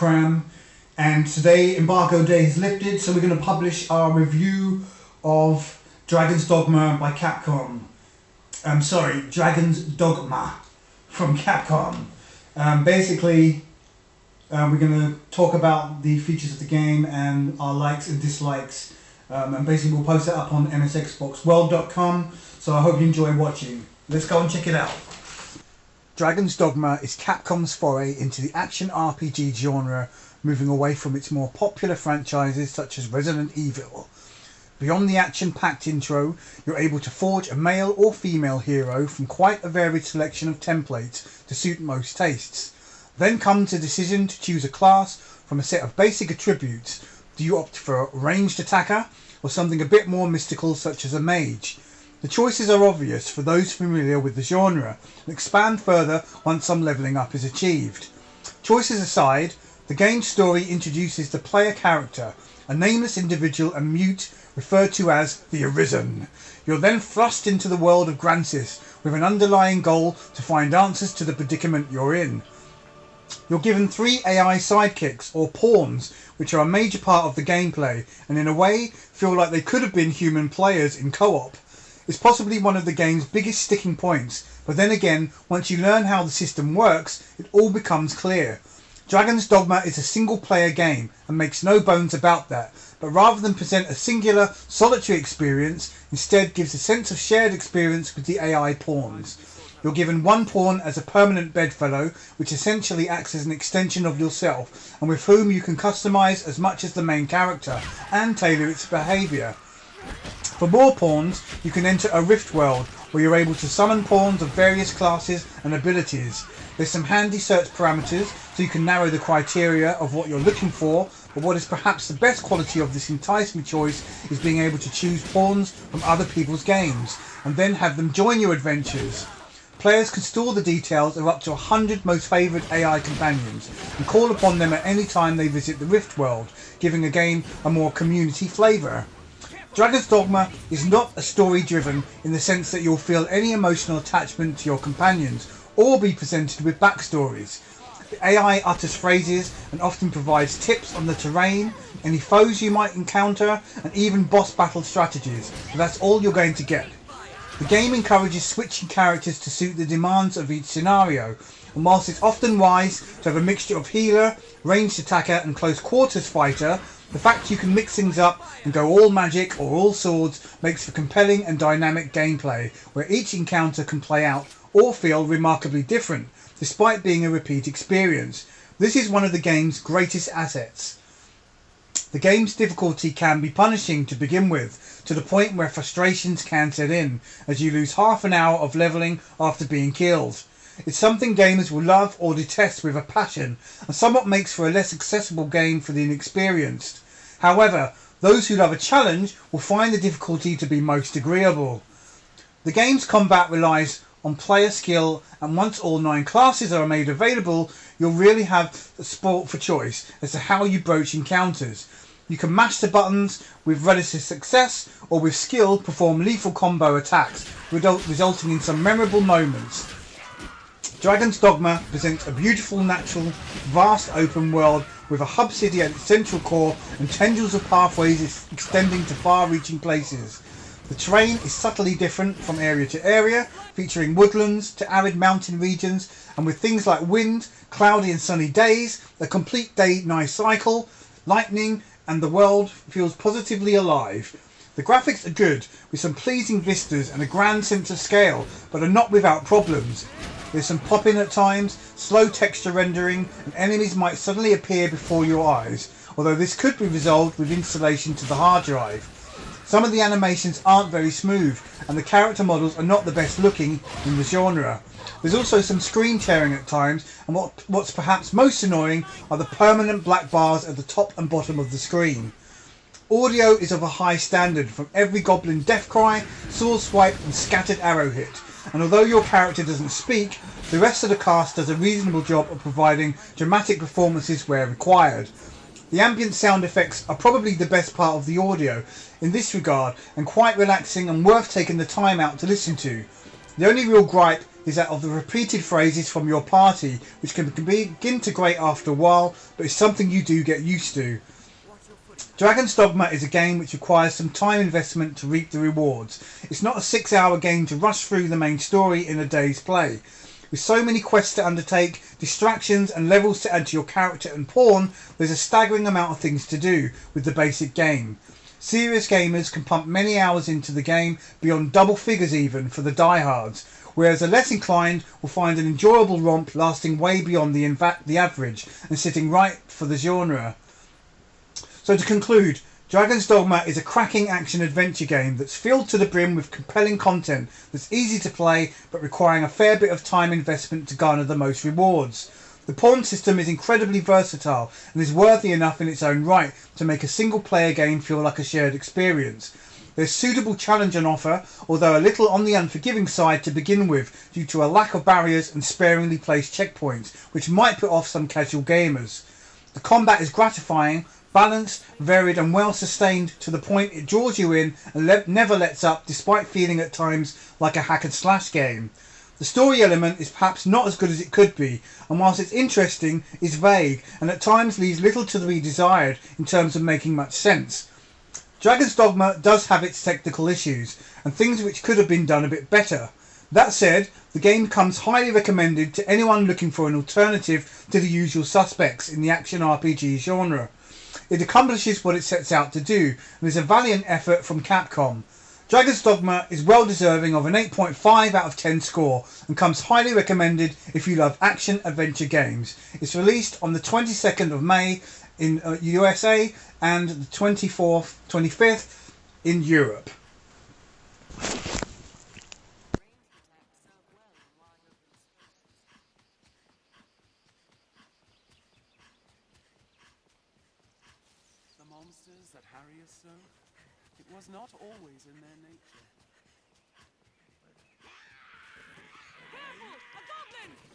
Capcom, and today Embargo Day is lifted, so we're going to publish our review of Dragon's Dogma by Capcom. Dragon's Dogma from Capcom. Basically, we're going to talk about the features of the game and our likes and dislikes, and basically we'll post it up on Msxbox-world.com, so I hope you enjoy watching. Let's go and check it out. Dragon's Dogma is Capcom's foray into the action RPG genre, moving away from its more popular franchises such as Resident Evil. Beyond the action-packed intro, you're able to forge a male or female hero from quite a varied selection of templates to suit most tastes. Then comes the decision to choose a class from a set of basic attributes. Do you opt for a ranged attacker or something a bit more mystical such as a mage? The choices are obvious for those familiar with the genre and expand further once some levelling up is achieved. Choices aside, the game's story introduces the player character, a nameless individual and mute referred to as the Arisen. You're then thrust into the world of Grancis with an underlying goal to find answers to the predicament you're in. You're given 3 AI sidekicks, or pawns, which are a major part of the gameplay and in a way feel like they could have been human players in co-op. It's possibly one of the game's biggest sticking points, but then again, once you learn how the system works, it all becomes clear. Dragon's Dogma is a single-player game and makes no bones about that, but rather than present a singular, solitary experience, instead gives a sense of shared experience with the AI pawns. You're given 1 pawn as a permanent bedfellow, which essentially acts as an extension of yourself, and with whom you can customise as much as the main character and tailor its behaviour. For more pawns, you can enter a rift world where you're able to summon pawns of various classes and abilities. There's some handy search parameters so you can narrow the criteria of what you're looking for, but what is perhaps the best quality of this enticing choice is being able to choose pawns from other people's games and then have them join your adventures. Players can store the details of up to 100 most favoured AI companions and call upon them at any time they visit the rift world, giving a game a more community flavour. Dragon's Dogma is not a story driven in the sense that you'll feel any emotional attachment to your companions or be presented with backstories. The AI utters phrases and often provides tips on the terrain, any foes you might encounter, and even boss battle strategies, but that's all you're going to get. The game encourages switching characters to suit the demands of each scenario, and whilst it's often wise to have a mixture of healer, ranged attacker and close quarters fighter, the fact you can mix things up and go all magic or all swords makes for compelling and dynamic gameplay, where each encounter can play out or feel remarkably different, despite being a repeat experience. This is one of the game's greatest assets. The game's difficulty can be punishing to begin with, to the point where frustrations can set in, as you lose half an hour of levelling after being killed. It's something gamers will love or detest with a passion, and somewhat makes for a less accessible game for the inexperienced. However, those who love a challenge will find the difficulty to be most agreeable. The game's combat relies on player skill, and once all 9 classes are made available, you'll really have sport for choice as to how you broach encounters. You can mash the buttons with relative success, or with skill perform lethal combo attacks, resulting in some memorable moments. Dragon's Dogma presents a beautiful, natural, vast open world with a hub city at its central core and tendrils of pathways extending to far-reaching places. The terrain is subtly different from area to area, featuring woodlands to arid mountain regions, and with things like wind, cloudy and sunny days, a complete day-night cycle, lightning, and the world feels positively alive. The graphics are good, with some pleasing vistas and a grand sense of scale, but are not without problems. There's some pop-in at times, slow texture rendering, and enemies might suddenly appear before your eyes, although this could be resolved with installation to the hard drive. Some of the animations aren't very smooth, and the character models are not the best looking in the genre. There's also some screen tearing at times, and what's perhaps most annoying are the permanent black bars at the top and bottom of the screen. Audio is of a high standard, from every goblin death cry, sword swipe and scattered arrow hit, and although your character doesn't speak, the rest of the cast does a reasonable job of providing dramatic performances where required. The ambient sound effects are probably the best part of the audio in this regard, and quite relaxing and worth taking the time out to listen to. The only real gripe is that of the repeated phrases from your party, which can begin to grate after a while, but is something you do get used to. Dragon's Dogma is a game which requires some time investment to reap the rewards. It's not a 6-hour game to rush through the main story in a day's play. With so many quests to undertake, distractions and levels to add to your character and pawn, there's a staggering amount of things to do with the basic game. Serious gamers can pump many hours into the game, beyond double figures even for the diehards, whereas the less inclined will find an enjoyable romp lasting way beyond the average and sitting right for the genre. So to conclude, Dragon's Dogma is a cracking action-adventure game that's filled to the brim with compelling content that's easy to play but requiring a fair bit of time investment to garner the most rewards. The pawn system is incredibly versatile and is worthy enough in its own right to make a single-player game feel like a shared experience. There's suitable challenge on offer, although a little on the unforgiving side to begin with due to a lack of barriers and sparingly placed checkpoints, which might put off some casual gamers. The combat is gratifying, balanced, varied and well sustained to the point it draws you in and never lets up despite feeling at times like a hack and slash game. The story element is perhaps not as good as it could be, and whilst it's interesting, is vague and at times leaves little to be desired in terms of making much sense. Dragon's Dogma does have its technical issues and things which could have been done a bit better. That said, the game comes highly recommended to anyone looking for an alternative to the usual suspects in the action RPG genre. It accomplishes what it sets out to do and is a valiant effort from Capcom. Dragon's Dogma is well deserving of an 8.5 out of 10 score and comes highly recommended if you love action-adventure games. It's released on the 22nd of May in USA and the 25th in Europe. The monsters that harry us so, it was not always in their nature. Careful! A goblin!